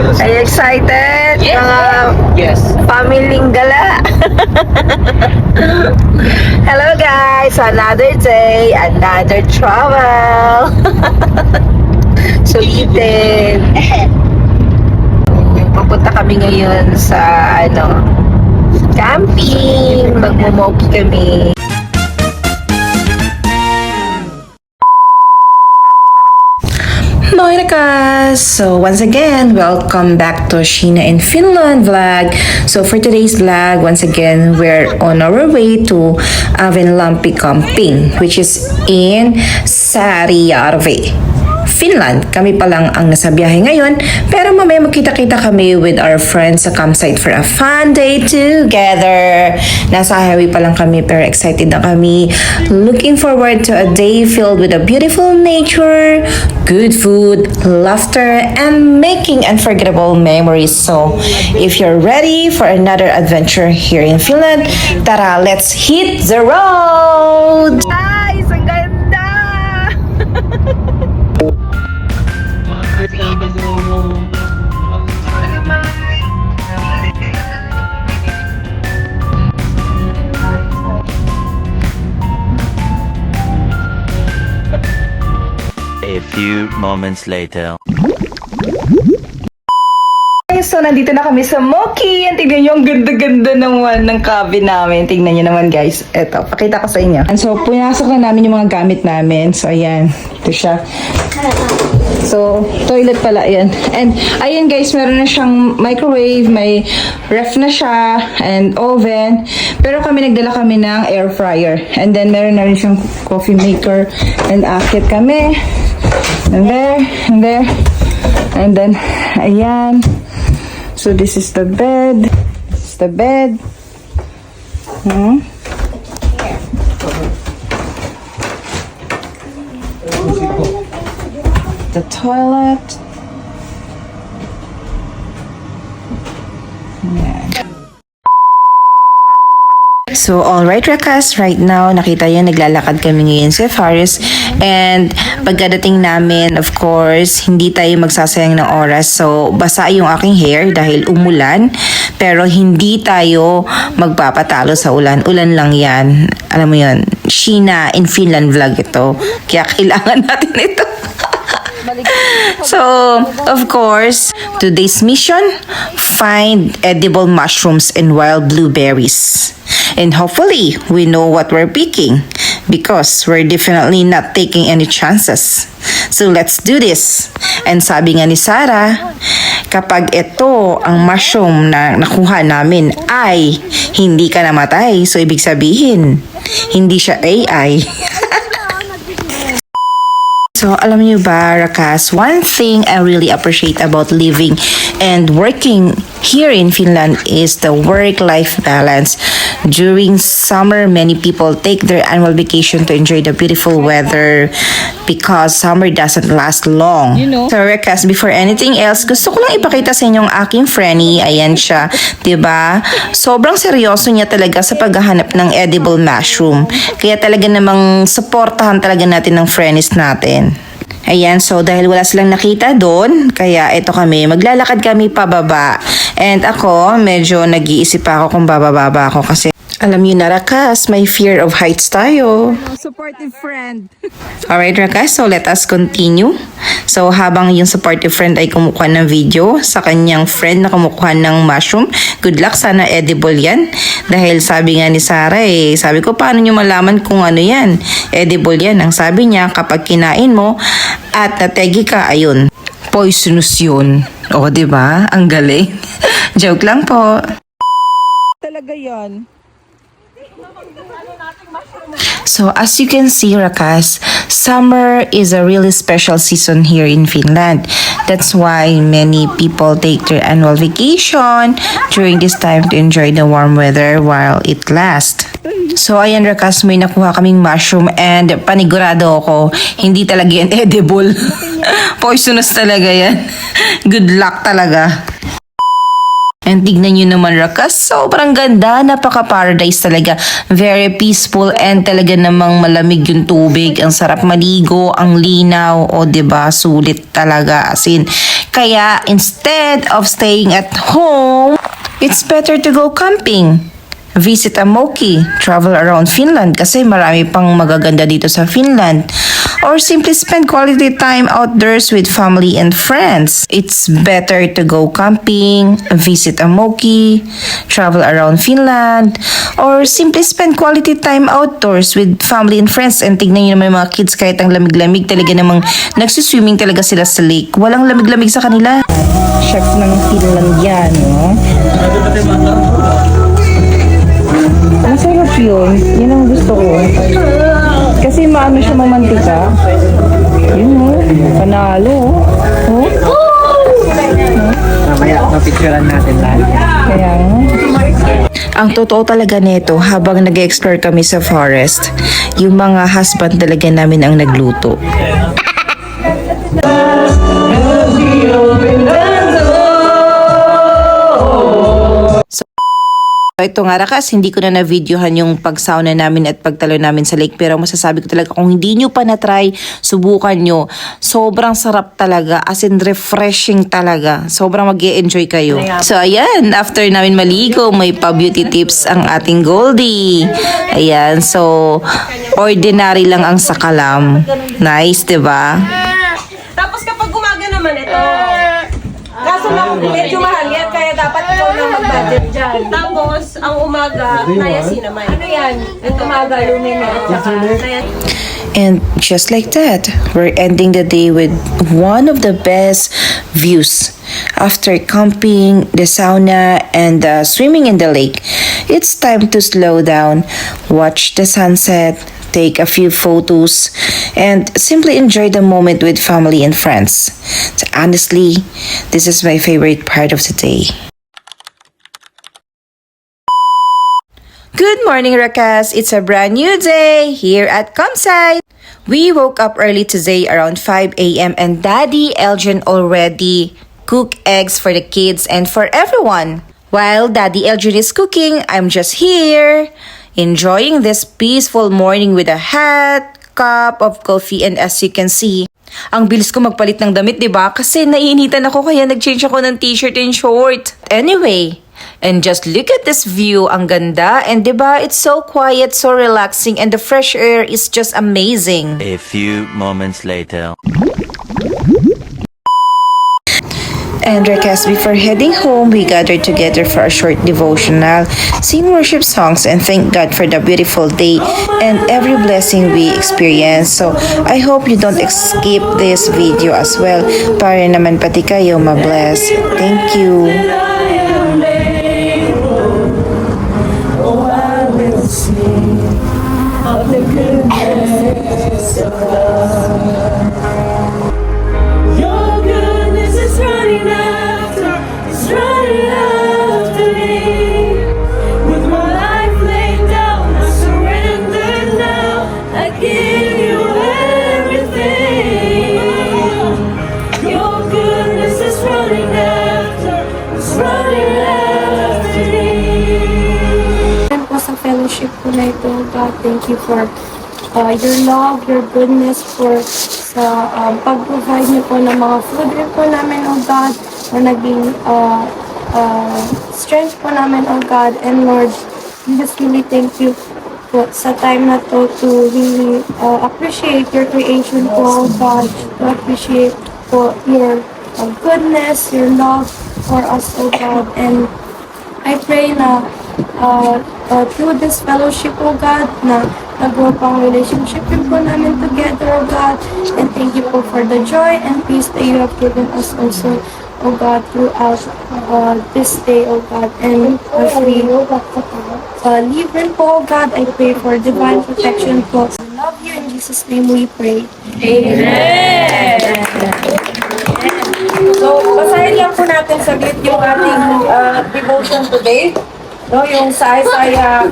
Are you excited? Yes. Mga Yes. pamiling gala. Hello guys! Another day, another travel. Sulitin. Pupunta kami ngayon sa camping. Magmumoki kami. Moinika! So once again, welcome back to Sheena in Finland vlog. So for today's vlog, once again, we're on our way to Avenlampi Camping, which is in Saarijärvi, Finland. Kami pa lang ang nasa biyahe ngayon, pero mamaya magkita-kita kami with our friends sa campsite for a fun day together. Nasa highway pa lang kami pero excited na kami. Looking forward to a day filled with a beautiful nature, good food, laughter, and making unforgettable memories. So, if you're ready for another adventure here in Finland, tara, let's hit the road! Guys, ang ganda! A few moments later. So, nandito na kami sa Moki. Tignan nyo, ang ganda-ganda naman ng cabin namin. Tignan nyo naman, guys. Eto, pakita ko sa inyo. And so, pinasok na namin yung mga gamit namin. So, ayan. Ito siya. So, toilet pala, ayan. And, ayan guys, meron na siyang microwave, may ref na siya, and oven. Pero nagdala kami ng air fryer. And then, meron na rin siyang coffee maker. And, akit kami. And there, and there. And then, ayan. So, this is the bed. This is the bed. The toilet. So, alright Rakas, right now, nakita yan, naglalakad kami ngayon sa Faris. And, pagkadating namin, of course, hindi tayo magsasayang ng oras. So, basa yung aking hair dahil umulan. Pero, hindi tayo magpapatalo sa ulan. Ulan lang yan. Alam mo yun, Sheena in Finland vlog ito. Kaya kailangan natin ito. So, of course, today's mission, find edible mushrooms and wild blueberries. And hopefully, we know what we're picking because we're definitely not taking any chances. So, let's do this. And sabi nga ni Sarah, kapag ito ang mushroom na nakuha namin ay hindi ka namatay. So, ibig sabihin, hindi siya AI. So, alam niyo ba, Rakas, one thing I really appreciate about living and working here in Finland is the work-life balance. During summer, many people take their annual vacation to enjoy the beautiful weather because summer doesn't last long. So, Rakas, before anything else, gusto ko lang ipakita sa inyo ang aking Frenny. Ayan siya, 'di ba? Sobrang seryoso niya talaga sa paghahanap ng edible mushroom. Kaya talaga namang suportahan talaga natin ng Frennies natin. Ayan, so dahil wala silang nakita doon, kaya ito kami, maglalakad kami pababa. And ako, medyo nag-iisip ako kung bababa ako kasi alam niyo na Rakas, may fear of heights tayo. Supportive friend. Alright Rakas, so let us continue. So habang yung supportive friend ay kumukuha ng video sa kanyang friend na kumukuha ng mushroom, good luck, sana edible yan. Dahil sabi nga ni Sarah sabi ko paano nyo malaman kung ano yan? Edible yan. Ang sabi niya kapag kinain mo at nategi ka, ayun, poisonous yun. O, diba? Ang galing. Joke lang po. Talaga yan. So as you can see, Rakas, summer is a really special season here in Finland. That's why many people take their annual vacation during this time to enjoy the warm weather while it lasts. So ayan Rakas, may nakuha kaming mushroom and panigurado ako, hindi talaga yan edible. Poisonous talaga yan. Good luck talaga. And tignan nyo naman Rakas, sobrang ganda, napaka-paradise talaga. Very peaceful and talaga namang malamig yung tubig. Ang sarap maligo, ang linaw, o diba, sulit talaga. As in, Kaya instead of staying at home, it's better to go camping. Visit a Moki, travel around Finland kasi marami pang magaganda dito sa Finland. Or simply spend quality time outdoors with family and friends. It's better to go camping, visit a Moki, travel around Finland, or simply spend quality time outdoors with family and friends. And tignan nyo naman yung mga kids, kahit ang lamig-lamig, talaga namang nagsuswimming talaga sila sa lake. Walang lamig-lamig sa kanila. Chef ng Finland yan, no? Masarap yun. Yun ang gusto ko. Kasi maano siya mamantika. Yun mo. Panalo. Oh. Mamaya mapicturean natin lahat. Kaya nga. Ang totoo talaga nito, habang nag-explore kami sa forest, yung mga husband talaga namin ang nagluto. So, ito nga rakas, hindi ko na na-videohan yung pag-sauna namin at pagtalo namin sa lake. Pero masasabi ko talaga, kung hindi nyo pa na-try, subukan nyo. Sobrang sarap talaga, as in refreshing talaga. Sobrang mag-e-enjoy kayo. So ayan, after namin maligo, may pa-beauty tips ang ating Goldie. Ayan, so ordinary lang ang sakalam. Nice, diba? Tapos kapag umaga naman ito, kaso lang medyo mahal yan, kaya dapat ikaw na mag-budget dyan. Tapos, ang umaga, niacin naman. Ano yan? Ito umaga, lumin at saka niacin. And just like that, we're ending the day with one of the best views. After camping, the sauna, and swimming in the lake, it's time to slow down, watch the sunset, take a few photos, and simply enjoy the moment with family and friends. So honestly, this is my favorite part of the day. Good morning, Rakas! It's a brand new day here at Campsite. We woke up early today around 5 a.m. and Daddy Elgin already cooked eggs for the kids and for everyone. While Daddy Elgin is cooking, I'm just here, enjoying this peaceful morning with a hot cup of coffee. And as you can see, ang bilis ko magpalit ng damit, diba? Kasi naiinitan ako kaya nag-change ako ng t-shirt and short. Anyway, and just look at this view, ang ganda. And diba, it's so quiet, so relaxing, and the fresh air is just amazing. A few moments later. And Rakas, before heading home, we gathered together for a short devotional, sing worship songs, and thank God for the beautiful day and every blessing we experienced. So, I hope you don't skip this video as well para naman pati kayo ma-bless. Thank you. Your goodness is running after me. With my life laid down, I surrender now. I give you everything. Your goodness is running after me. And po sa fellowship po na ito, God, thank you for your love, your goodness, for sa pag-provide niyo po ng mga food rin po namin, oh God, na naging strength po namin, oh God. And Lord, we just really thank you po sa time na to to really appreciate your creation po, oh God, to appreciate po your goodness, your love for us, oh God. And I pray na through this fellowship, oh God, na nag-grow pang relationship din po namin together, oh God. And thank you po for the joy and peace that you have given us also, oh God, throughout this day, oh God. And as we leave rin po, oh God, I pray for divine protection po. We love you, in Jesus' name we pray. So, basahin lang po natin saglit yung ating devotion today. No, yung sa Isaiah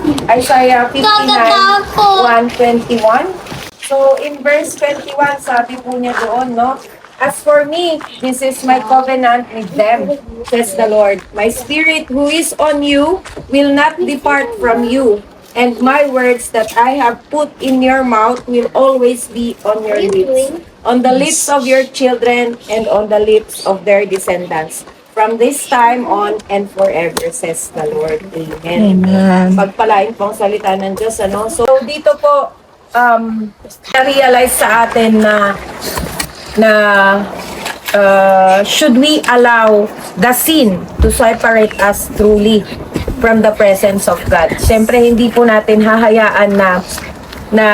59:1-21. So, in verse 21, sabi po niya doon, no? As for me, this is my covenant with them, says the Lord. My spirit who is on you will not depart from you, And my words that I have put in your mouth will always be on your lips, on the lips of your children and on the lips of their descendants. From this time on and forever, says the Lord. Amen. Pagpalain po ang salita ng Diyos. Ano? So, dito po, na-realize sa atin na should we allow the sin to separate us truly from the presence of God. Siyempre, hindi po natin hahayaan na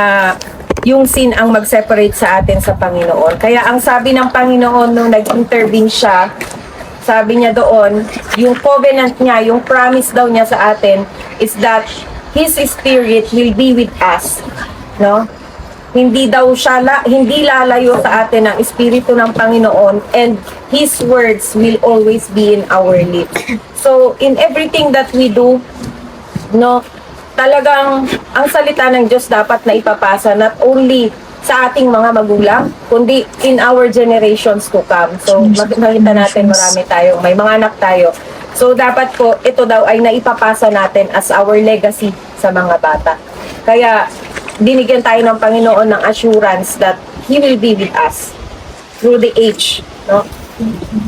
yung sin ang mag-separate sa atin sa Panginoon. Kaya ang sabi ng Panginoon nung nag-intervene siya, sabi niya doon, yung covenant niya, yung promise daw niya sa atin is that His Spirit will be with us. No? Hindi daw siya, hindi lalayo sa atin ang Espiritu ng Panginoon, and His words will always be in our lips. So, in everything that we do, no, talagang ang salita ng Diyos dapat na ipapasa not only sa ating mga magulang, kundi in our generations to come. So, makikita natin may mga anak tayo. So, dapat po, ito daw ay naipapasa natin as our legacy sa mga bata. Kaya, binigyan tayo ng Panginoon ng assurance that He will be with us through the age. No?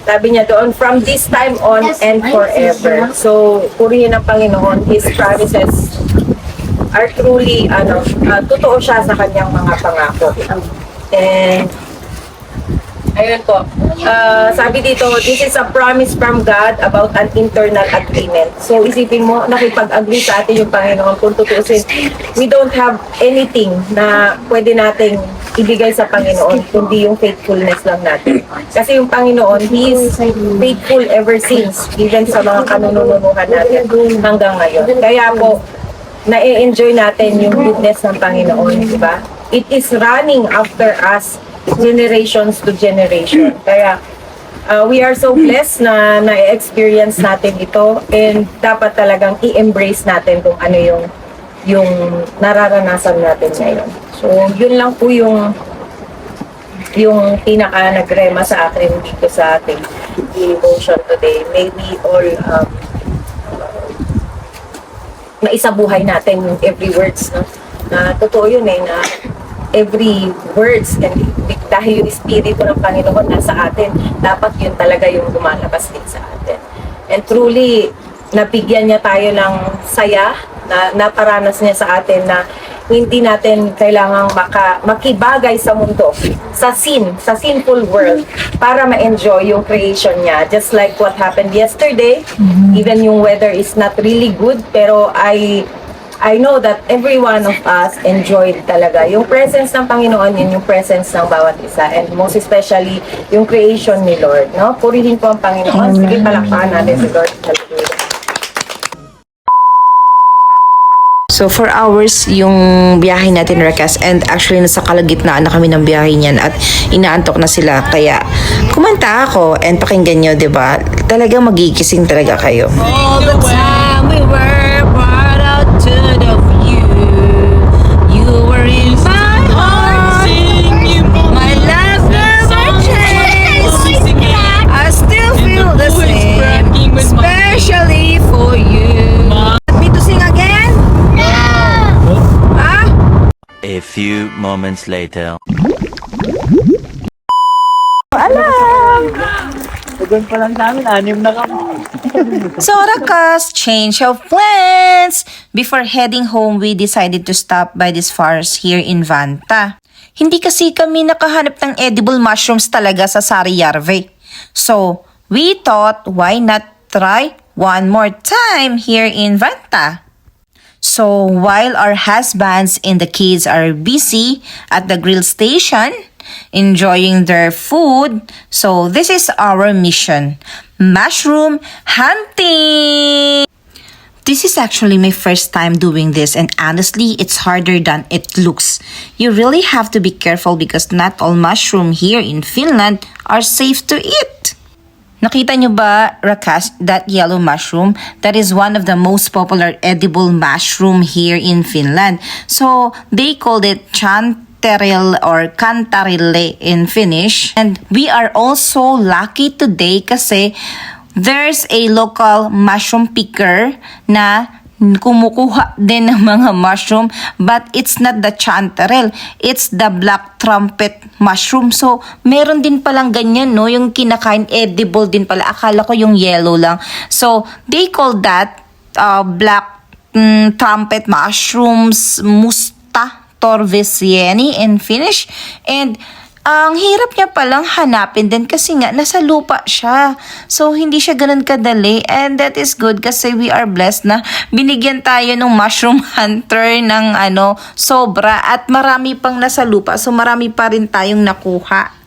Sabi niya doon, from this time on and forever. So, purihin ng Panginoon, His promises are truly, totoo siya sa kanyang mga pangako. And, ayun po, sabi dito, this is a promise from God about an internal agreement. So, isipin mo, nakipag-agree sa atin yung Panginoon. Kung tutusin, we don't have anything na pwede nating ibigay sa Panginoon, kundi yung faithfulness lang natin. Kasi yung Panginoon, He is faithful ever since, even sa mga kanununuhan natin hanggang ngayon. Kaya po, na-enjoy natin yung goodness ng Panginoon, di ba? It is running after us generations to generation. Kaya we are so blessed na na-experience natin ito, and dapat talagang i-embrace natin kung ano yung nararanasan natin ngayon. So, yun lang po yung pinaka nagrema sa akin dito sa ating devotion today. May we all maisabuhay natin yung every words, no? Na totoo yun na every words, and dahil yung Espiritu ng Panginoon nasa atin, dapat yun talaga yung lumalabas din sa atin. And truly, nabigyan niya tayo ng saya, na naparanas niya sa atin na hindi natin kailangang makibagay sa mundo, sa sinful world, para ma-enjoy yung creation niya. Just like what happened yesterday, even yung weather is not really good, pero I know that every one of us enjoyed talaga yung presence ng Panginoon, yung presence ng bawat isa, and most especially yung creation ni Lord. No? Purihin po ang Panginoon. Sige, palakpakan natin si Lord. Hallelujah. So, 4 hours yung biyahe natin, Rekas. And actually, nasa kalagitnaan na kami ng biyahe niyan at inaantok na sila. Kaya, kumanta ako and pakinggan nyo, diba? Talagang magigising talaga kayo. All the time we were brought out to the view. You were in my heart. My life never changed. I still feel the same, especially for you. Want me to sing again? Huh? A few moments later. Doon pa lang namin, 6 na kami. So, Rekas, change of plans! Before heading home, we decided to stop by this forest here in Vanta. Hindi kasi kami nakahanap ng edible mushrooms talaga sa Sariayarve. So, we thought, why not try one more time here in Vanta? So, while our husbands and the kids are busy at the grill station, enjoying their food, so this is our mission, mushroom hunting! This is actually my first time doing this, and honestly, it's harder than it looks. You really have to be careful because not all mushroom here in Finland are safe to eat. Nakita nyo ba, Rekas, that yellow mushroom? That is one of the most popular edible mushroom here in Finland. So, they called it chanterelle or kantarille in Finnish. And we are also lucky today kasi there's a local mushroom picker na kumukuha din ng mga mushroom, but it's not the chanterelle, it's the black trumpet mushroom. So, meron din palang ganyan, no? Yung kinakain, edible din pala. Akala ko yung yellow lang. So, they call that black trumpet mushrooms, musta torvesieni in Finnish. And ang hirap niya palang hanapin din kasi nga nasa lupa siya. So hindi siya ganun kadali, and that is good kasi we are blessed na binigyan tayo ng mushroom hunter ng sobra, at marami pang nasa lupa. So marami pa rin tayong nakuha.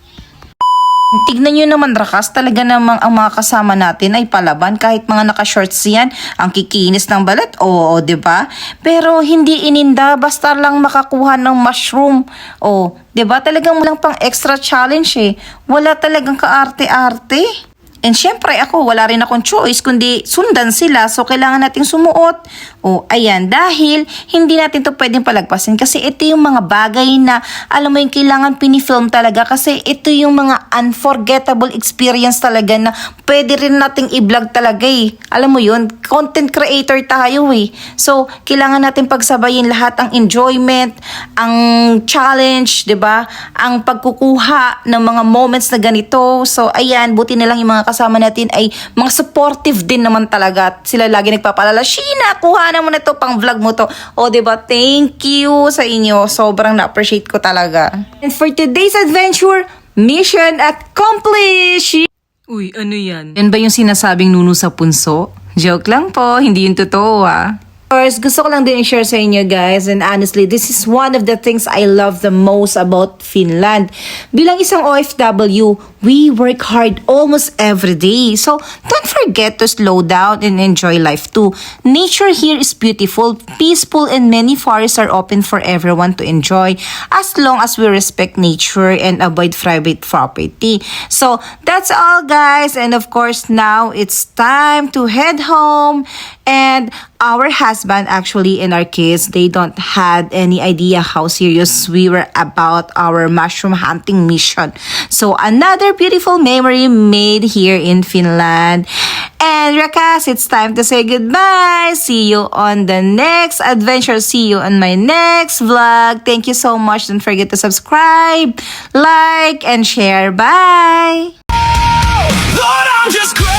Tignan nyo naman, Rakas, talaga namang ang mga kasama natin ay palaban. Kahit mga naka-shorts yan, ang kikinis ng balat, oo, diba? Pero hindi ininda, basta lang makakuha ng mushroom. O, diba? Talagang walang pang extra challenge eh. Wala talagang kaarte-arte. And syempre ako, wala rin akong choice kundi sundan sila. So, kailangan nating sumuot. O, ayan, dahil hindi natin to pwedeng palagpasin kasi ito yung mga bagay na, alam mo yung kailangan pinifilm talaga kasi ito yung mga unforgettable experience talaga na pwede rin nating i-vlog talaga eh. Alam mo yun, content creator tayo eh. So, kailangan natin pagsabayin lahat, ang enjoyment, ang challenge, 'di ba? Ang pagkukuha ng mga moments na ganito. So, ayan, buti na lang yung mga kasama natin ay mga supportive din naman talaga. Sila lagi nagpapalala, Sheena, kuha na mo na to, pang vlog mo to. O, diba? Thank you sa inyo. Sobrang na-appreciate ko talaga. And for today's adventure, mission accomplished! Uy, ano yan? Yan ba yung sinasabing nuno sa punso? Joke lang po, hindi yung totoo ah. First, gusto ko lang din i-share sa inyo guys, and honestly, this is one of the things I love the most about Finland. Bilang isang OFW, we work hard almost every day. So, don't forget to slow down and enjoy life too. Nature here is beautiful, peaceful, and many forests are open for everyone to enjoy as long as we respect nature and avoid private property. So, that's all guys, and of course, now it's time to head home. And our husband actually and our kids, they don't had any idea how serious we were about our mushroom hunting mission. So another beautiful memory made here in Finland. And Rakas, it's time to say goodbye. See you on the next adventure. See you on my next vlog. Thank you so much. Don't forget to subscribe, like, and share. Bye! Lord, I'm just crazy.